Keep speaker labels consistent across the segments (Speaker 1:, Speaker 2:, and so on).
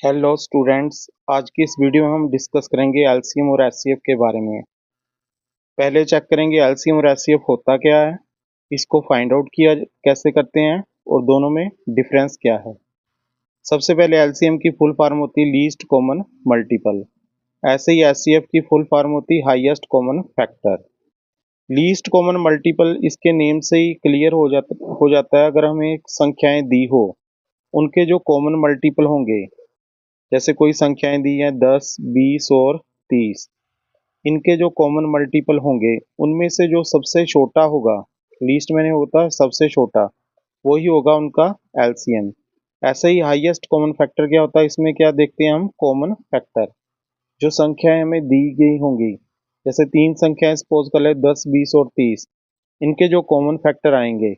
Speaker 1: Hello students. आज की इस वीडियो में हम डिस्कस करेंगे एलसीएम और एचसीएफ के बारे में। पहले चेक करेंगे एलसीएम और एचसीएफ होता क्या है, इसको फाइंड आउट किया कैसे करते हैं और दोनों में डिफरेंस क्या है। सबसे पहले एलसीएम की फुल फॉर्म होती है लीस्ट कॉमन मल्टीपल। ऐसे ही एचसीएफ की फुल फॉर्म होती है highest common factor. Least common multiple इसके नेम से ही क्लियर हो जाता है। अगर हमें संख्याएं दी हो, उनके जो कॉमन मल्टीपल होंगे, जैसे कोई संख्याएं दी हैं 10, 20 और 30, इनके जो कॉमन मल्टीपल होंगे उनमें से जो सबसे छोटा होगा, लीस्ट मैंने होता है सबसे छोटा, वही होगा उनका एलसीएम। ऐसे ही हाईएस्ट कॉमन फैक्टर क्या होता है, इसमें क्या देखते हैं हम, कॉमन फैक्टर। जो संख्याएं हमें दी गई होंगी, जैसे तीन संख्याएं सपोज कर ले 10, 20 और 30, इनके जो कॉमन फैक्टर आएंगे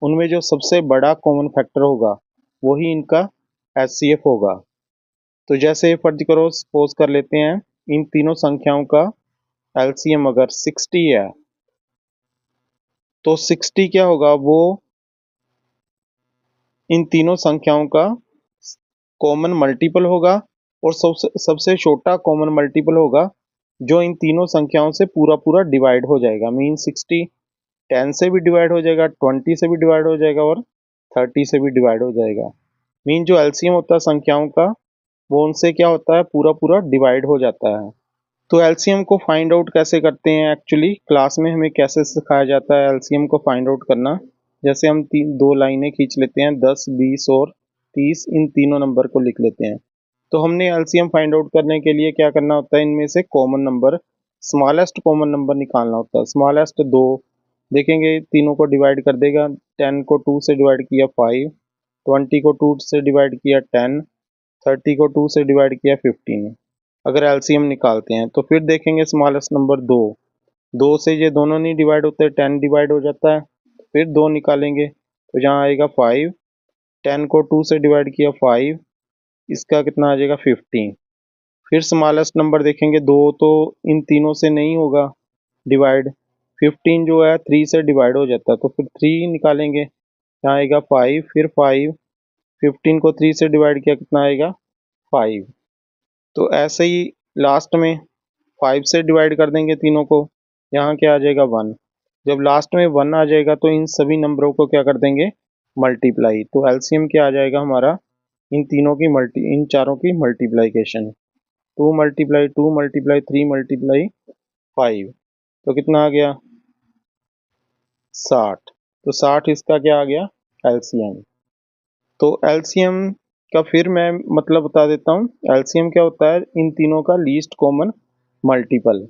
Speaker 1: उनमें जो सबसे बड़ा कॉमन फैक्टर होगा वही इनका एचसीएफ होगा। तो जैसे फर्ज करो, सपोज कर लेते हैं इन तीनों संख्याओं का एलसीएम अगर 60 है, तो 60 क्या होगा, वो इन तीनों संख्याओं का कॉमन मल्टीपल होगा और सबसे सबसे छोटा कॉमन मल्टीपल होगा जो इन तीनों संख्याओं से पूरा पूरा डिवाइड हो जाएगा। मीन 60 10 से भी डिवाइड हो जाएगा, 20 से भी डिवाइड हो जाएगा और 30 से भी डिवाइड हो जाएगा। मीन जो एलसीएम होता है संख्याओं का, वो उनसे क्या होता है, पूरा पूरा डिवाइड हो जाता है। तो एलसीएम को फाइंड आउट कैसे करते हैं, एक्चुअली क्लास में हमें कैसे सिखाया जाता है एलसीएम को फाइंड आउट करना। जैसे हम दो लाइनें खींच लेते हैं, 10, 20 और 30, इन तीनों नंबर को लिख लेते हैं। तो हमने एलसीएम फाइंड आउट करने के लिए क्या करना होता है, इनमें से common number, smallest common number निकालना होता है। स्मॉलेस्ट दो देखेंगे, तीनों को डिवाइड कर देगा। 10 को 2 से डिवाइड किया 5, 20 को 2 से डिवाइड किया 10, 30 को 2 से डिवाइड किया 15। अगर एलसीएम निकालते हैं तो फिर देखेंगे स्मॉलेस्ट नंबर दो, दो से ये दोनों नहीं डिवाइड होते, 10 डिवाइड हो जाता है। फिर दो निकालेंगे तो यहाँ आएगा 5, 10 को 2 से डिवाइड किया 5, इसका कितना आ जाएगा 15। फिर स्मॉलेस्ट नंबर देखेंगे दो, तो इन तीनों से नहीं होगा डिवाइड। 15 जो है 3 से डिवाइड हो जाता है, तो फिर 3 निकालेंगे, यहाँ आएगा 5, फिर 5, 15 को 3 से डिवाइड किया, कितना आएगा 5। तो ऐसे ही लास्ट में 5 से डिवाइड कर देंगे तीनों को, यहाँ क्या आ जाएगा 1। जब लास्ट में 1 आ जाएगा तो इन सभी नंबरों को क्या कर देंगे, मल्टीप्लाई। तो एलसीएम क्या आ जाएगा हमारा, इन तीनों की इन चारों की मल्टीप्लाइकेशन, 2 मल्टीप्लाई 2 मल्टीप्लाई 3 मल्टीप्लाई 5, तो कितना आ गया 60। तो 60 इसका क्या आ गया, एलसीएम। तो एलसीएम का फिर मैं मतलब बता देता हूँ। एलसीएम क्या होता है, इन तीनों का लीस्ट कॉमन मल्टीपल,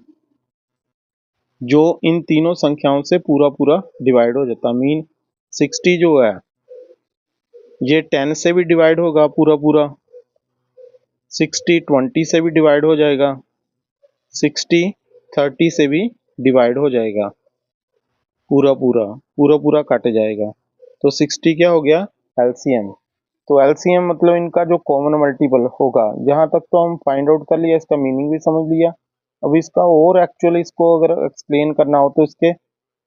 Speaker 1: जो इन तीनों संख्याओं से पूरा पूरा डिवाइड हो जाता है। मीन 60 जो है ये 10 से भी डिवाइड होगा पूरा पूरा, 60 20 से भी डिवाइड हो जाएगा, 60 30 से भी डिवाइड हो जाएगा, पूरा पूरा पूरा पूरा काटे जाएगा। तो 60 क्या हो गया, एलसीएम। तो एलसीएम मतलब इनका जो कॉमन मल्टीपल होगा। यहाँ तक तो हम फाइंड आउट कर लिया, इसका मीनिंग भी समझ लिया। अब इसका और एक्चुअली इसको अगर एक्सप्लेन करना हो तो इसके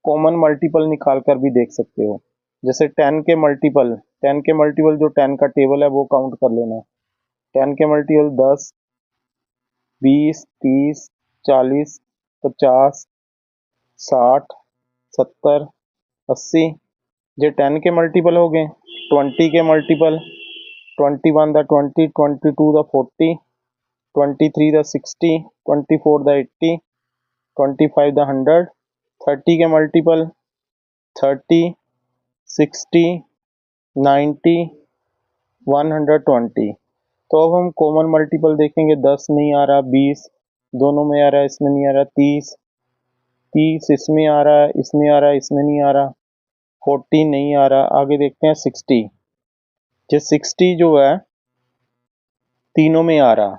Speaker 1: कॉमन मल्टीपल निकाल कर भी देख सकते हो। जैसे 10 के मल्टीपल, 10 के मल्टीपल जो 10 का टेबल है वो काउंट कर लेना। 10 के मल्टीपल 10, 20, 30, 40, 50, 60, 70, 80, ये 10 के मल्टीपल हो गए। 20 के multiple, 21 the 20, 22 the 40, 23 the 60, 24 the 80, 25 the 100। 30 के मल्टीपल 30, 60, 90, 120। तो अब हम कॉमन मल्टीपल देखेंगे। 10 नहीं आ रहा, 20 दोनों में आ रहा है, इसमें नहीं आ रहा, 30 30 इसमें आ रहा है, इसमें आ रहा है, इसमें नहीं आ रहा, 40 नहीं आ रहा। आगे देखते हैं 60, जो 60 जो है तीनों में आ रहा,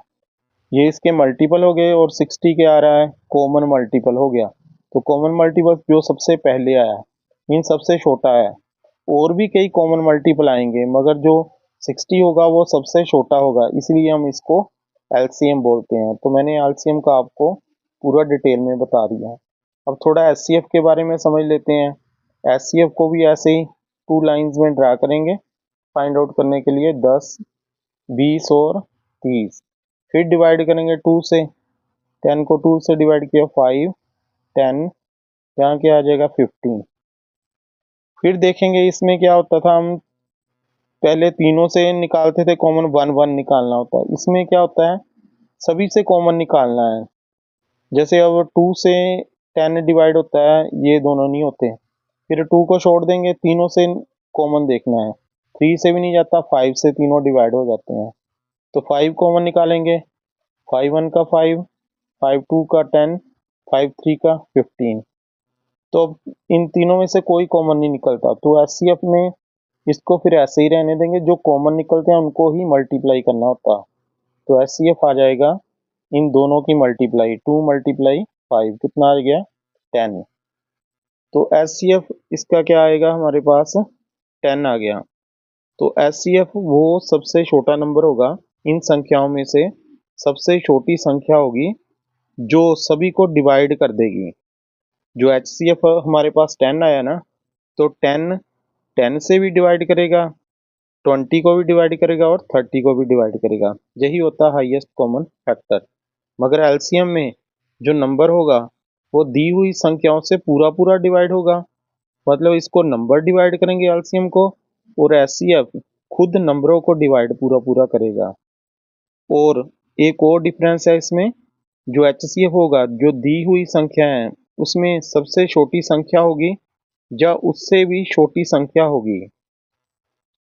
Speaker 1: ये इसके मल्टीपल हो गए और 60 के आ रहा है कॉमन मल्टीपल हो गया। तो कॉमन मल्टीपल जो सबसे पहले आया मीन सबसे छोटा है। और भी कई कॉमन मल्टीपल आएंगे मगर जो 60 होगा वो सबसे छोटा होगा, इसलिए हम इसको एलसीएम बोलते हैं। तो मैंने एलसीएम का आपको पूरा डिटेल में बता दिया। अब थोड़ा एचसीएफ के बारे में समझ लेते हैं। एचसीएफ को भी ऐसे ही टू लाइंस में ड्रा करेंगे फाइंड आउट करने के लिए, 10, 20 और 30। फिर डिवाइड करेंगे 2 से, 10 को 2 से डिवाइड किया 5, 10, यहाँ क्या आ जाएगा 15। फिर देखेंगे इसमें क्या होता था, हम पहले तीनों से निकालते थे कॉमन, 1 1 निकालना होता है। इसमें क्या होता है, सभी से कॉमन निकालना है। जैसे अब 2 से 10 डिवाइड होता है, ये दोनों नहीं होते, फिर 2 को छोड़ देंगे, तीनों से कॉमन देखना है। 3 से भी नहीं जाता, 5 से तीनों डिवाइड हो जाते हैं, तो 5 कॉमन निकालेंगे। 5 1 का 5, 5 2 का 10, 5 3 का 15। तो अब इन तीनों में से कोई कॉमन नहीं निकलता, तो एचसीएफ में इसको फिर ऐसे ही रहने देंगे, जो कॉमन निकलते हैं उनको ही मल्टीप्लाई करना होता। तो एचसीएफ आ जाएगा इन दोनों की मल्टीप्लाई, 2 मल्टीप्लाई 5, कितना आ गया 10। तो एचसीएफ इसका क्या आएगा हमारे पास, 10 आ गया। तो एचसीएफ वो सबसे छोटा नंबर होगा, इन संख्याओं में से सबसे छोटी संख्या होगी जो सभी को डिवाइड कर देगी। जो एचसीएफ हमारे पास 10 आया ना, तो 10 10 से भी डिवाइड करेगा, 20 को भी डिवाइड करेगा और 30 को भी डिवाइड करेगा। यही होता है हाईएस्ट कॉमन फैक्टर। मगर एलसीएम में जो नंबर होगा वो दी हुई संख्याओं से पूरा पूरा डिवाइड होगा, मतलब इसको नंबर डिवाइड करेंगे एलसीएम को, और एचसीएफ खुद नंबरों को डिवाइड पूरा पूरा करेगा। और एक और डिफरेंस है इसमें, जो एचसीएफ होगा, जो दी हुई संख्या है उसमें सबसे छोटी संख्या होगी या उससे भी छोटी संख्या होगी।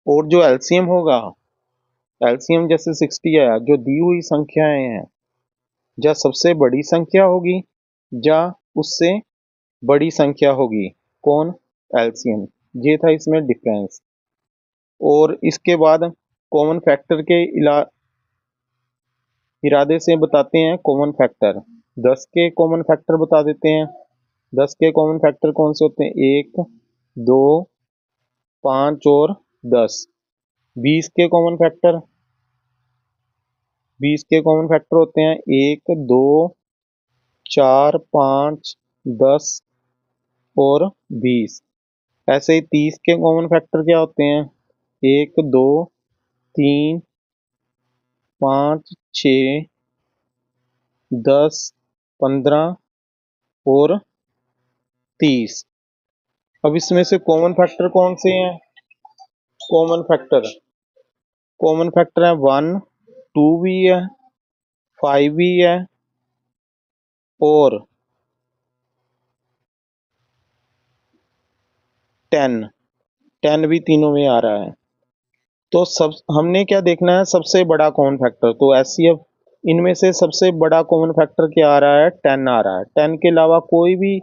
Speaker 1: और जो एलसीएम होगा, एलसीएम जैसे 60 आया, जो दी हुई संख्याएं हैं, या सबसे बड़ी संख्या होगी या उससे बड़ी संख्या होगी। कौन, एलसीएम। ये था इसमें डिफरेंस। और इसके बाद कॉमन फैक्टर के इरादे से बताते हैं कॉमन फैक्टर। 10 के कॉमन फैक्टर बता देते हैं। 10 के कॉमन फैक्टर कौन से होते हैं, 1 2 5 और 10। 20 के कॉमन फैक्टर, 20 के कॉमन फैक्टर होते हैं 1 2 4 5 10 और 20। ऐसे ही 30 के कॉमन फैक्टर क्या होते हैं, 1 2 3 5 6 10 15 और 30। अब इसमें से कॉमन फैक्टर कौन से हैं, कॉमन फैक्टर है 1 2 भी है, 5 भी है और 10 10 भी तीनों में आ रहा है। तो सब हमने क्या देखना है, सबसे बड़ा कॉमन फैक्टर। तो एचसीएफ इनमें से सबसे बड़ा कॉमन फैक्टर क्या आ रहा है, 10 आ रहा है। 10 के अलावा कोई भी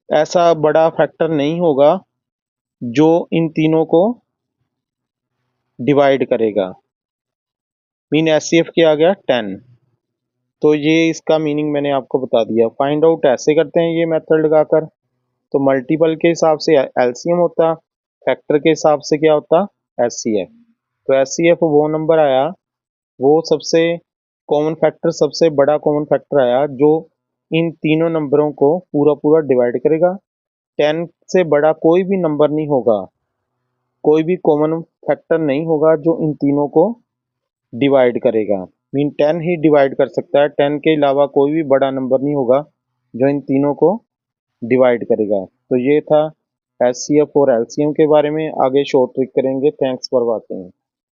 Speaker 1: ऐसा बड़ा फैक्टर नहीं होगा जो इन तीनों को डिवाइड करेगा। मीन एचसीएफ क्या आ गया 10। तो ये इसका मीनिंग मैंने आपको बता दिया। फाइंड आउट ऐसे करते हैं ये मेथड लगाकर। तो मल्टीपल के हिसाब से एलसीएम होता, फैक्टर के हिसाब से क्या होता, एचसीएफ। तो एचसीएफ वो नंबर आया, वो सबसे कॉमन फैक्टर, सबसे बड़ा कॉमन फैक्टर आया जो इन तीनों नंबरों को पूरा पूरा डिवाइड करेगा। 10 से बड़ा कोई भी नंबर नहीं होगा, कोई भी कॉमन फैक्टर नहीं होगा जो इन तीनों को डिवाइड करेगा। मीन 10 ही डिवाइड कर सकता है, 10 के अलावा कोई भी बड़ा नंबर नहीं होगा जो इन तीनों को डिवाइड करेगा। तो ये था एचसीएफ और एलसीएम के बारे में। आगे शॉर्ट ट्रिक करेंगे। Thanks for watching.